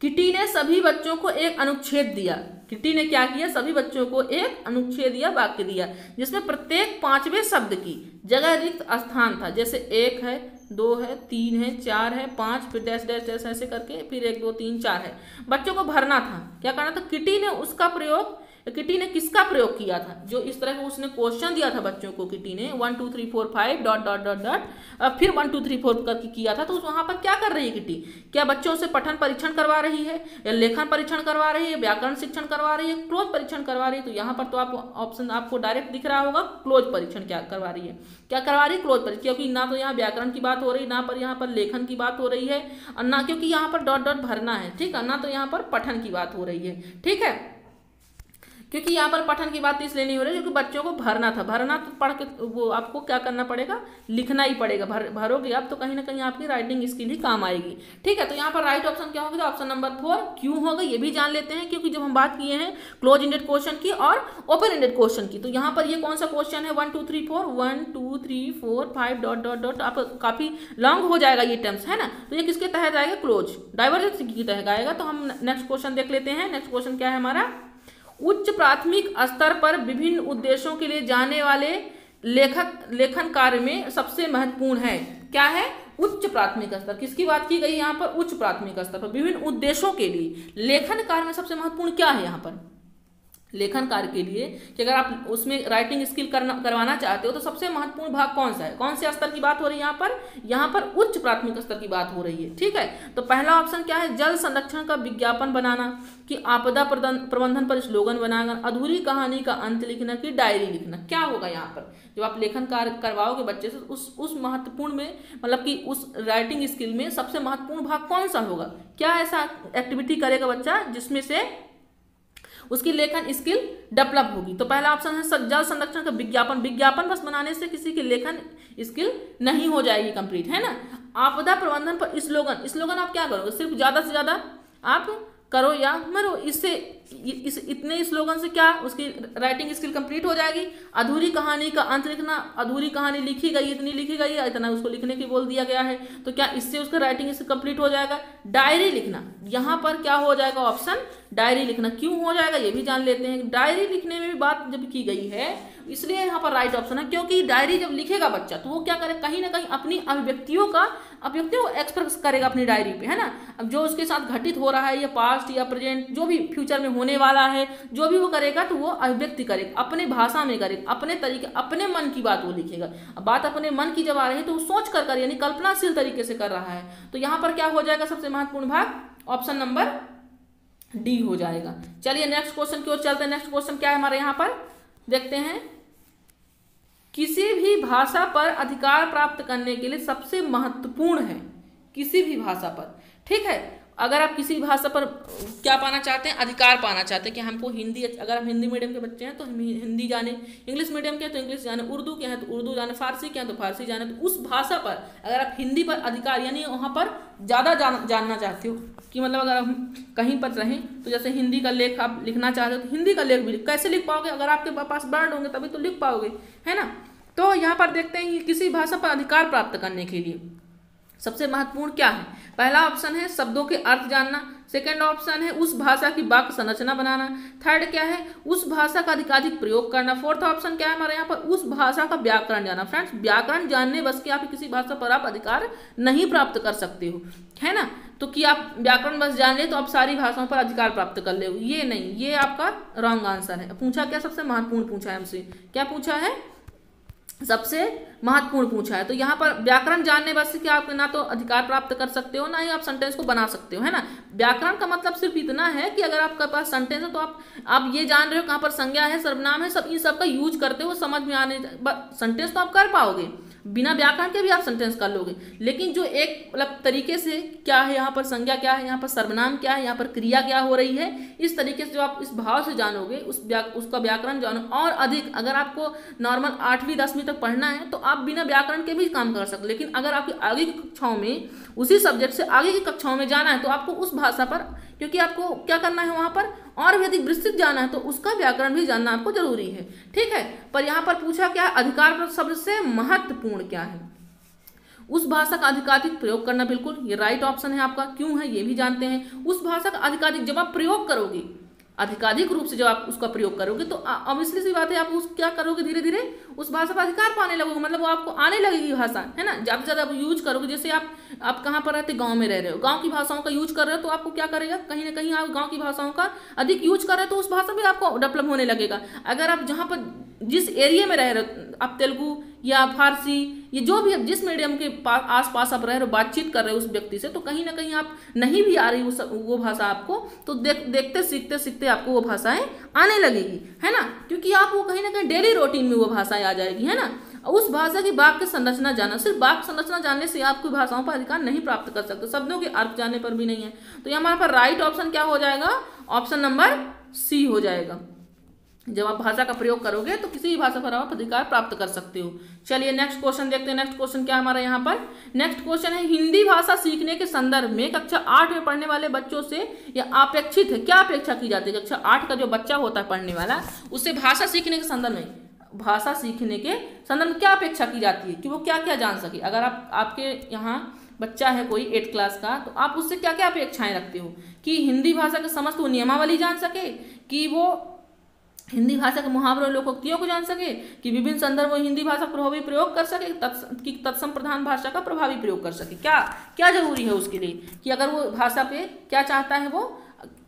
किटी ने सभी बच्चों को एक अनुच्छेद दिया। किटी ने क्या किया, सभी बच्चों को एक अनुच्छेद या वाक्य दिया जिसमें प्रत्येक 5वें शब्द की जगह रिक्त स्थान था। जैसे 1 है, 2 है, 3 है, 4 है, 5, फिर डैश डैश डैश ऐसे करके फिर 1 2 3 4 है। बच्चों को भरना था, क्या करना था। किटी ने किसका प्रयोग किया था, जो इस तरह का उसने क्वेश्चन दिया था बच्चों को। किटी ने 1 2 3 4 5 डॉट डॉट डॉट डॉट फिर 1 2 3 4 करके किया था। तो वहां पर क्या कर रही है किटी, क्या बच्चों से पठन परीक्षण करवा रही है या लेखन परीक्षण करवा रही है, व्याकरण शिक्षण करवा रही है, क्लोज परीक्षण करवा रही है। तो यहाँ पर तो आप ऑप्शन आपको डायरेक्ट दिख रहा होगा, क्लोज परीक्षण क्या करवा रही है, क्या करवा रही है, क्लोज परीक्षण। क्योंकि ना तो यहाँ व्याकरण की बात हो रही, ना पर यहाँ पर लेखन की बात हो रही है, और ना क्योंकि यहाँ पर डॉट डॉट भरना है, ठीक है, ना तो यहाँ पर पठन की बात हो रही है, ठीक है। क्योंकि यहाँ पर पठन की बात इसलिए नहीं हो रही क्योंकि बच्चों को भरना था। भरना तो पढ़ के वो आपको क्या करना पड़ेगा, लिखना ही पड़ेगा। भरोगे आप तो कहीं ना कहीं आपकी राइटिंग स्किल ही काम आएगी, ठीक है। तो यहाँ पर राइट ऑप्शन क्या होगा, तो ऑप्शन नंबर 4 क्यों होगा ये भी जान लेते हैं। क्योंकि जब हम बात किए हैं क्लोज इंडेड क्वेश्चन की और ओपन इंडेड क्वेश्चन की, तो यहाँ पर ये कौन सा क्वेश्चन है, 1 2 3 4 1 2 3 4 5 डॉट डॉट डॉट। आप काफी लॉन्ग हो जाएगा ये टर्म्स, है ना। तो ये किसके तहत आएगा, क्लोज डाइवर्जेंस के तहत आएगा। तो हम नेक्स्ट क्वेश्चन देख लेते हैं। नेक्स्ट क्वेश्चन क्या है हमारा, उच्च प्राथमिक स्तर पर विभिन्न उद्देश्यों के लिए जाने वाले लेखन कार्य में सबसे महत्वपूर्ण है। क्या है, उच्च प्राथमिक स्तर। किसकी बात की गई यहाँ पर, उच्च प्राथमिक स्तर पर विभिन्न उद्देश्यों के लिए लेखन कार्य में सबसे महत्वपूर्ण क्या है यहाँ पर, लेखन कार्य के लिए कि अगर आप उसमें राइटिंग स्किल करवाना चाहते हो तो सबसे महत्वपूर्ण भाग कौन सा है, कौन से स्तर की बात हो रही है यहाँ पर उच्च प्राथमिक स्तर की बात हो रही है, ठीक है। तो पहला ऑप्शन क्या है, जल संरक्षण का विज्ञापन बनाना, कि आपदा प्रबंधन पर स्लोगन बनाना, अधूरी कहानी का अंत लिखना, कि डायरी लिखना। क्या होगा यहाँ पर, जब आप लेखन कार्य करवाओगे बच्चे से उस महत्वपूर्ण में, मतलब कि उस राइटिंग स्किल में सबसे महत्वपूर्ण भाग कौन सा होगा, क्या ऐसा एक्टिविटी करेगा बच्चा जिसमें से उसकी लेखन स्किल डेवलप होगी। तो पहला ऑप्शन है जल संरक्षण का विज्ञापन। विज्ञापन बस बनाने से किसी की लेखन स्किल नहीं हो जाएगी कंप्लीट, है ना। आपदा प्रबंधन पर स्लोगन आप क्या करोगे, सिर्फ ज्यादा से ज्यादा आप करो या मरो, इससे इतने स्लोगन से क्या उसकी राइटिंग स्किल कंप्लीट हो जाएगी। अधूरी कहानी का अंत लिखना, अधूरी कहानी लिखी गई, इतनी लिखी गई है, इतना उसको लिखने की बोल दिया गया है, तो क्या इससे उसका राइटिंग स्किल कंप्लीट हो जाएगा। डायरी लिखना, यहाँ पर क्या हो जाएगा ऑप्शन डायरी लिखना। क्यों हो जाएगा ये भी जान लेते हैं। डायरी लिखने में भी बात जब की गई है इसलिए यहाँ पर राइट ऑप्शन है, क्योंकि डायरी जब लिखेगा बच्चा तो वो क्या करे, कहीं ना कहीं अपनी अभिव्यक्तियों को एक्सप्रेस करेगा अपनी डायरी पे, है ना। अब जो उसके साथ घटित हो रहा है या पास्ट या प्रेजेंट जो भी फ्यूचर में होने वाला है, जो भी वो करेगा तो वो अभिव्यक्ति करेगा, अपने भाषा में करेगा, अपने तरीके, अपने मन की बात वो लिखेगा। अब बात अपने मन की जब आ रही है तो वो सोच कर यानी कल्पनाशील तरीके से कर रहा है। तो यहाँ पर क्या हो जाएगा सबसे महत्वपूर्ण भाग, ऑप्शन नंबर डी हो जाएगा। चलिए नेक्स्ट क्वेश्चन की ओर चलते हैं। नेक्स्ट क्वेश्चन क्या है हमारे यहाँ पर, देखते हैं। किसी भी भाषा पर अधिकार प्राप्त करने के लिए सबसे महत्वपूर्ण है, किसी भी भाषा पर, ठीक है। अगर आप किसी भाषा पर क्या पाना चाहते हैं, अधिकार पाना चाहते हैं कि हमको हिंदी, अगर हम हिंदी मीडियम के बच्चे हैं तो हम हिंदी जाने, इंग्लिश मीडियम के हैं तो इंग्लिश जाने, उर्दू के हैं तो उर्दू जाने, फारसी के हैं तो फारसी जाने, तो उस भाषा पर अगर आप हिंदी पर अधिकार यानी वहाँ पर ज़्यादा जानना चाहते हो कि मतलब अगर हम कहीं पर रहें तो जैसे हिंदी का लेख आप लिखना चाहते हो तो हिंदी का लेख भी कैसे लिख पाओगे, अगर आपके पास वर्ड होंगे तभी तो लिख पाओगे, है ना। तो यहाँ पर देखते हैं कि किसी भाषा पर अधिकार प्राप्त करने के लिए सबसे महत्वपूर्ण क्या है। पहला ऑप्शन है शब्दों के अर्थ जानना, सेकंड ऑप्शन है उस भाषा की वाक्य संरचना बनाना, थर्ड क्या है उस भाषा का अधिकाधिक प्रयोग करना, फोर्थ ऑप्शन क्या है हमारे यहाँ पर उस भाषा का व्याकरण जानना। फ्रेंड्स, व्याकरण जानने बस के आप किसी भाषा पर आप अधिकार नहीं प्राप्त कर सकते हो, है ना। तो कि आप व्याकरण बस जान ले तो आप सारी भाषाओं पर अधिकार प्राप्त कर ले, ये नहीं, ये आपका रॉन्ग आंसर है। पूछा क्या, सबसे महत्वपूर्ण पूछा है हमसे, क्या पूछा है, सबसे महत्वपूर्ण पूछा है। तो यहाँ पर व्याकरण जानने बस से क्या आप ना तो अधिकार प्राप्त कर सकते हो ना ही आप सेंटेंस को बना सकते हो, है ना। व्याकरण का मतलब सिर्फ इतना है कि अगर आपके पास सेंटेंस है तो आप ये जान रहे हो कहाँ पर संज्ञा है, सर्वनाम है, सब इन सब का यूज करते हो, समझ में आने सेंटेंस तो आप कर पाओगे, बिना व्याकरण के भी आप सेंटेंस कर लोगे। लेकिन जो एक मतलब तरीके से क्या है यहाँ पर संज्ञा क्या है, यहाँ पर सर्वनाम क्या है, यहाँ पर क्रिया क्या हो रही है, इस तरीके से जो आप इस भाव से जानोगे उसका व्याकरण जानो। और अधिक अगर आपको नॉर्मल 8वीं 10वीं तक पढ़ना है तो आप बिना व्याकरण के भी काम कर सकते, लेकिन अगर आपकी आगे की कक्षाओं में उसी सब्जेक्ट से आगे की कक्षाओं में जाना है तो आपको उस भाषा पर, क्योंकि आपको क्या करना है वहां पर और भी अधिक विस्तृत जाना है तो उसका व्याकरण भी जानना आपको जरूरी है, ठीक है। पर यहाँ पर पूछा क्या, अधिकार शब्द से महत्वपूर्ण क्या है, उस भाषा का अधिकाधिक प्रयोग करना, बिल्कुल ये राइट ऑप्शन है आपका। क्यों है ये भी जानते हैं। उस भाषा का अधिकाधिक जब आप प्रयोग करोगे अधिकाधिक रूप से जब आप उसका प्रयोग करोगे तो ऑब्वियसली सी बात है आप उस क्या करोगे, धीरे धीरे उस भाषा पर अधिकार पाने लगोगे, मतलब वो आपको आने लगेगी भाषा, है ना। ज़्यादा से ज़्यादा आप यूज करोगे। जैसे आप कहाँ पर रहते, गांव में रह रहे हो, गांव की भाषाओं का यूज कर रहे हो, तो आपको क्या करेगा, कहीं ना कहीं आप गांव की भाषाओं का अधिक यूज कर रहे हो तो उस भाषा में आपको डेवलप होने लगेगा। अगर आप जहाँ पर जिस एरिया में रह रहे हो, आप तेलुगु या फारसी, ये जो भी जिस मीडियम के आसपास आप रह रहे हो, बातचीत कर रहे हो उस व्यक्ति से, तो कहीं ना कहीं आप नहीं भी आ रही वो भाषा आपको, तो देखते सीखते सीखते आपको वो भाषाएं आने लगेगी, है ना, क्योंकि आप वो कहीं ना कहीं डेली रूटीन में वो भाषाएं आ जाएगी, है ना। उस भाषा की वाक्य संरचना जानना, सिर्फ वाक्य संरचना जानने से आप कोई भाषाओं पर अधिकार नहीं प्राप्त कर सकते, शब्दों के अर्थ जानने पर भी नहीं है। तो ये हमारे पास राइट ऑप्शन क्या हो जाएगा, ऑप्शन नंबर सी हो जाएगा। जब आप भाषा का प्रयोग करोगे तो किसी भी भाषा पर आप अधिकार प्राप्त कर सकते हो। चलिए नेक्स्ट क्वेश्चन देखते हैं। नेक्स्ट क्वेश्चन क्या हमारा यहाँ पर, नेक्स्ट क्वेश्चन है हिंदी भाषा सीखने के संदर्भ में कक्षा 8 में पढ़ने वाले बच्चों से यह अपेक्षित है, क्या अपेक्षा की जाती है। कक्षा 8 का जो बच्चा होता है पढ़ने वाला, उससे भाषा सीखने के संदर्भ में, भाषा सीखने के संदर्भ में क्या अपेक्षा की जाती है कि वो क्या क्या जान सके। अगर आपके यहाँ बच्चा है कोई 8 क्लास का, तो आप उससे क्या क्या अपेक्षाएं रखते हो कि हिंदी भाषा के समस्त वो नियमावली जान सके, कि वो हिंदी भाषा के मुहावरे और लोकोक्तियों को जान सके, कि विभिन्न संदर्भों में हिंदी भाषा का प्रभावी प्रयोग कर सके, कि तत्सम प्रधान भाषा का प्रभावी प्रयोग कर सके। क्या क्या जरूरी है उसके लिए, कि अगर वो भाषा पे क्या चाहता है, वो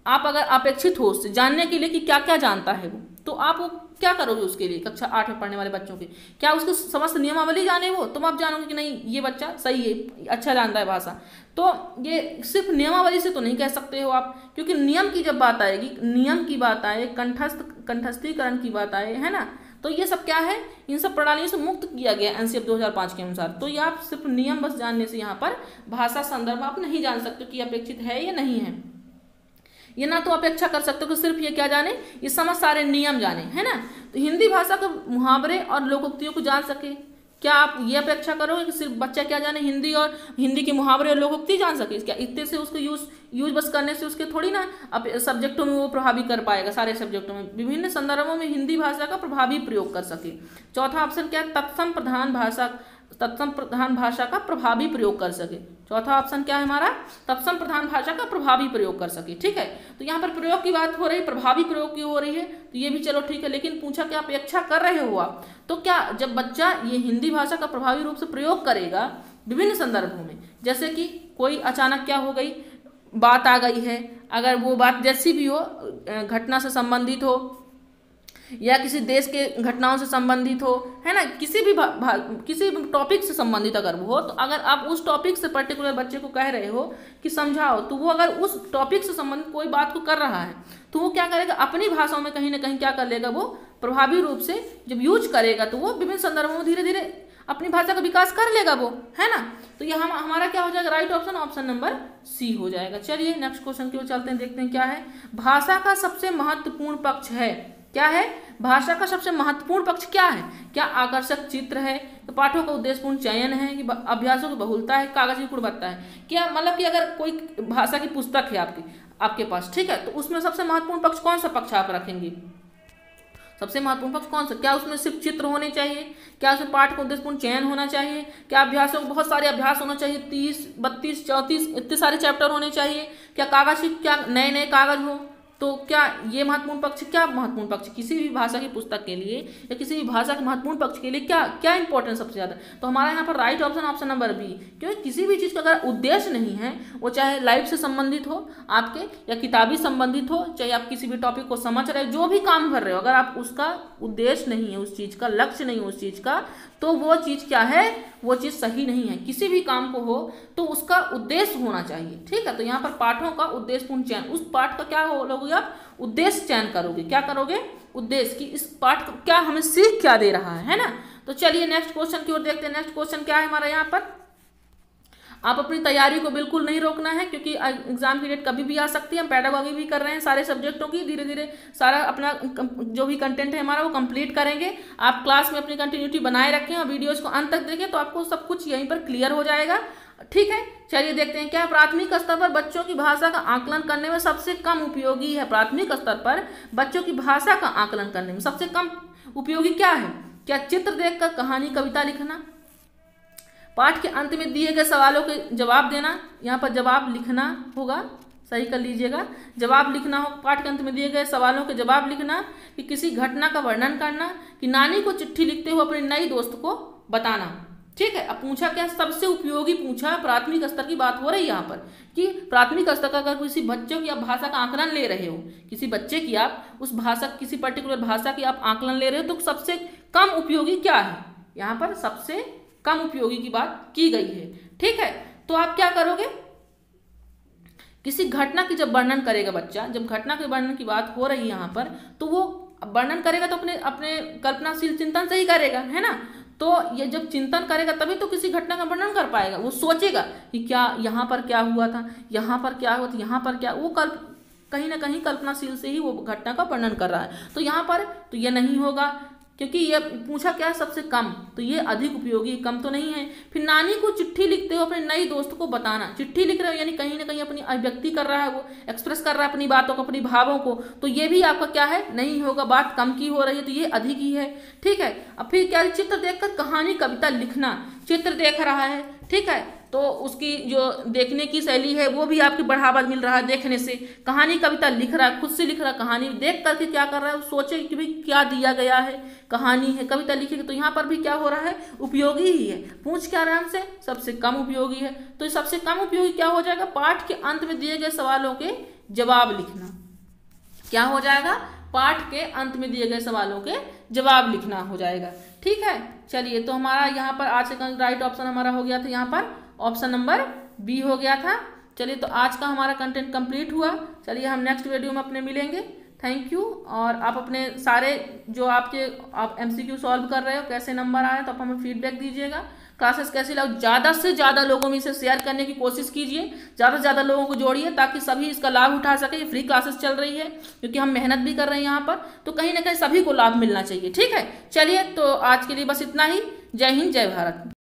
आप अगर अपेक्षित हो उससे जानने के लिए कि क्या क्या जानता है वो, तो आप वो क्या करोगे उसके लिए। कक्षा 8 में पढ़ने वाले बच्चों के क्या उसके समस्त नियमावली जाने वो, तुम आप जानोगे कि नहीं ये बच्चा सही है, अच्छा जानता है भाषा। तो ये सिर्फ नियमावली से तो नहीं कह सकते हो आप, क्योंकि नियम की जब बात आएगी, नियम की बात आए, कंठस्थीकरण की बात आए, है ना, तो ये सब क्या है, इन सब प्रणालियों से मुक्त किया गया एनसीएफ 2005 के अनुसार। तो ये आप सिर्फ नियम बस जानने से यहाँ पर भाषा संदर्भ आप नहीं जान सकते कि अपेक्षित है या नहीं है। ये ना तो अपेक्षा कर सकते हो कि सिर्फ ये क्या जाने, ये समझ सारे नियम जाने, है ना। तो हिंदी भाषा के मुहावरे और लोकोक्तियों को जान सके, क्या आप ये अपेक्षा करोगे कि सिर्फ बच्चा क्या जाने, हिंदी के मुहावरे और लोकोक्ति जान सके। क्या इतने से उसको यूज बस करने से उसके थोड़ी ना अब सब्जेक्टों में वो प्रभावी कर पाएगा, सारे सब्जेक्टों में विभिन्न संदर्भों में हिंदी भाषा का प्रभावी प्रयोग कर सके। चौथा ऑप्शन क्या है, तत्सम प्रधान भाषा का प्रभावी प्रयोग कर सके। चौथा ऑप्शन क्या है हमारा, तत्सम प्रधान भाषा का प्रभावी प्रयोग कर सके। ठीक है, तो यहाँ पर प्रयोग की बात हो रही, प्रभावी प्रयोग की हो रही है, तो ये भी चलो ठीक है, लेकिन पूछा क्या अपेक्षा कर रहे हो आप, तो क्या जब बच्चा ये हिंदी भाषा का प्रभावी रूप से प्रयोग करेगा विभिन्न संदर्भों में, जैसे कि कोई अचानक क्या हो गई, बात आ गई है, अगर वो बात जैसी भी हो, घटना से संबंधित हो या किसी देश के घटनाओं से संबंधित हो, है ना, किसी भी टॉपिक से संबंधित अगर वो हो, तो अगर आप उस टॉपिक से पर्टिकुलर बच्चे को कह रहे हो कि समझाओ, तो वो अगर उस टॉपिक से संबंधित कोई बात को कर रहा है, तो वो क्या करेगा, अपनी भाषाओं में कहीं ना कहीं क्या कर लेगा, वो प्रभावी रूप से जब यूज करेगा तो वो विभिन्न संदर्भों में धीरे धीरे अपनी भाषा का विकास कर लेगा वो, है ना। तो ये हमारा क्या हो जाएगा, right option, option number C हो जाएगा। चलिए नेक्स्ट क्वेश्चन की ओर चलते हैं, देखते हैं क्या है। भाषा का सबसे महत्वपूर्ण पक्ष है, क्या है, भाषा का सबसे महत्वपूर्ण पक्ष क्या है, क्या आकर्षक चित्र है, तो पाठों का उद्देश्यपूर्ण चयन है, कि अभ्यासों की बहुलता है, कागज की गुणवत्ता है। क्या मतलब कि अगर कोई भाषा की पुस्तक है आपके पास, ठीक है, तो उसमें सबसे महत्वपूर्ण पक्ष कौन सा पक्ष आप रखेंगे, सबसे महत्वपूर्ण पक्ष कौन सा, क्या उसमें सिर्फ चित्र होने चाहिए, क्या उसमें पाठ का उद्देश्यपूर्ण चयन होना चाहिए, क्या अभ्यासों बहुत सारे अभ्यास होना चाहिए, 30, 32, 34 इतने सारे चैप्टर होने चाहिए, क्या कागज की, क्या नए नए कागज हो, तो क्या ये महत्वपूर्ण पक्ष, क्या महत्वपूर्ण पक्ष किसी भी भाषा की पुस्तक के लिए या किसी भी भाषा के महत्वपूर्ण पक्ष के लिए क्या क्या इंपॉर्टेंस सबसे ज़्यादा, तो हमारा यहाँ पर right option, option number B. क्योंकि किसी भी चीज़ का अगर उद्देश्य नहीं है, वो चाहे लाइफ से संबंधित हो आपके या किताबी संबंधित हो, चाहे आप किसी भी टॉपिक को समझ रहे हो, जो भी काम कर रहे हो, अगर आप उसका उद्देश्य नहीं है, उस चीज़ का लक्ष्य नहीं है उस चीज़ का, तो वो चीज़ क्या है, वो चीज़ सही नहीं है। किसी भी काम को हो तो उसका उद्देश्य होना चाहिए, ठीक है। तो यहाँ पर पाठों का उद्देश्यपूर्ण चयन, उस पाठ का क्या लोगे आप, उद्देश्य चयन करोगे, क्या करोगे, उद्देश्य, कि इस पाठ को क्या हमें सीख क्या दे रहा है ना। तो चलिए नेक्स्ट क्वेश्चन की ओर देखते हैं। नेक्स्ट क्वेश्चन क्या है हमारा यहाँ पर, आप अपनी तैयारी को बिल्कुल नहीं रोकना है, क्योंकि एग्जाम की डेट कभी भी आ सकती है। हम पेडागॉजी भी कर रहे हैं सारे सब्जेक्टों की, धीरे धीरे सारा अपना जो भी कंटेंट है हमारा वो कंप्लीट करेंगे। आप क्लास में अपनी कंटिन्यूटी बनाए रखें और वीडियोज को अंत तक देखें, तो आपको सब कुछ यहीं पर क्लियर हो जाएगा, ठीक है। चलिए देखते हैं क्या प्राथमिक स्तर पर बच्चों की भाषा का आकलन करने में सबसे कम उपयोगी है। प्राथमिक स्तर पर बच्चों की भाषा का आकलन करने में सबसे कम उपयोगी क्या है, क्या चित्र देखकर कहानी कविता लिखना, पाठ के अंत में दिए गए सवालों के जवाब देना, यहाँ पर जवाब लिखना होगा, सही कर लीजिएगा। जवाब लिखना हो, पाठ के अंत में दिए गए सवालों के जवाब लिखना, कि किसी घटना का वर्णन करना, कि नानी को चिट्ठी लिखते हुए अपने नई दोस्त को बताना। ठीक है, अब पूछा क्या, सबसे उपयोगी पूछा, प्राथमिक स्तर की बात हो रही है यहाँ पर, कि प्राथमिक स्तर का अगर किसी बच्चे की आप भाषा का आकलन ले रहे हो, किसी बच्चे की आप उस भाषा, किसी पर्टिकुलर भाषा की आप आकलन ले रहे हो, तो सबसे कम उपयोगी क्या है, यहाँ पर सबसे कम उपयोगी की बात की गई है। ठीक है, तो आप क्या करोगे, किसी घटना की जब वर्णन करेगा बच्चा, जब घटना के वर्णन की बात हो रही है यहाँ पर, तो वो वर्णन करेगा तो अपने अपने कल्पनाशील चिंतन से ही करेगा, है ना। तो ये जब चिंतन करेगा तभी तो किसी घटना का वर्णन कर पाएगा। वो सोचेगा कि क्या यहाँ पर क्या हुआ था, यहाँ पर क्या हुआ था, यहाँ पर क्या, वो कहीं ना कहीं कल्पनाशील से ही वो घटना का वर्णन कर रहा है। तो यहाँ पर तो ये नहीं होगा, क्योंकि ये पूछा क्या है, सबसे कम, तो ये अधिक उपयोगी, कम तो नहीं है। फिर नानी को चिट्ठी लिखते हो अपने नई दोस्त को बताना, चिट्ठी लिख रहे हो यानी कहीं ना कहीं अपनी अभिव्यक्ति कर रहा है, वो एक्सप्रेस कर रहा है अपनी बातों को, अपनी भावों को, तो ये भी आपका क्या है, नहीं होगा, बात कम की हो रही है, तो ये अधिक ही है। ठीक है, अब फिर क्या, चित्र देखकर कहानी कविता लिखना, चित्र देख रहा है, ठीक है, तो उसकी जो देखने की शैली है वो भी आपकी बढ़ावा मिल रहा है देखने से, कहानी कविता लिख रहा है, खुद से लिख रहा है, कहानी देख करके क्या कर रहा है, सोचे कि भाई क्या दिया गया है, कहानी है, कविता लिखेगी, तो यहाँ पर भी क्या हो रहा है, उपयोगी ही है। पूछ क्या रहा है हमसे, सबसे कम उपयोगी है, तो सबसे कम उपयोगी क्या हो जाएगा, पाठ के अंत में दिए गए सवालों के जवाब लिखना। क्या हो जाएगा, पाठ के अंत में दिए गए सवालों के जवाब लिखना हो जाएगा। ठीक है, चलिए, तो हमारा यहाँ पर आज का राइट ऑप्शन हमारा हो गया था, यहाँ पर ऑप्शन नंबर बी हो गया था। चलिए, तो आज का हमारा कंटेंट कंप्लीट हुआ। चलिए, हम नेक्स्ट वीडियो में अपने मिलेंगे। Thank you. और आप अपने सारे जो आप MCQ सॉल्व कर रहे हो, कैसे नंबर आए, तो आप हमें फीडबैक दीजिएगा। क्लासेस कैसी लगी, ज़्यादा से ज़्यादा लोगों में इसे शेयर करने की कोशिश कीजिए, ज़्यादा से ज़्यादा लोगों को जोड़िए, ताकि सभी इसका लाभ उठा सके। ये फ्री क्लासेस चल रही है, क्योंकि हम मेहनत भी कर रहे हैं यहाँ पर, तो कहीं ना कहीं सभी को लाभ मिलना चाहिए। ठीक है, चलिए, तो आज के लिए बस इतना ही। जय हिंद, जय भारत।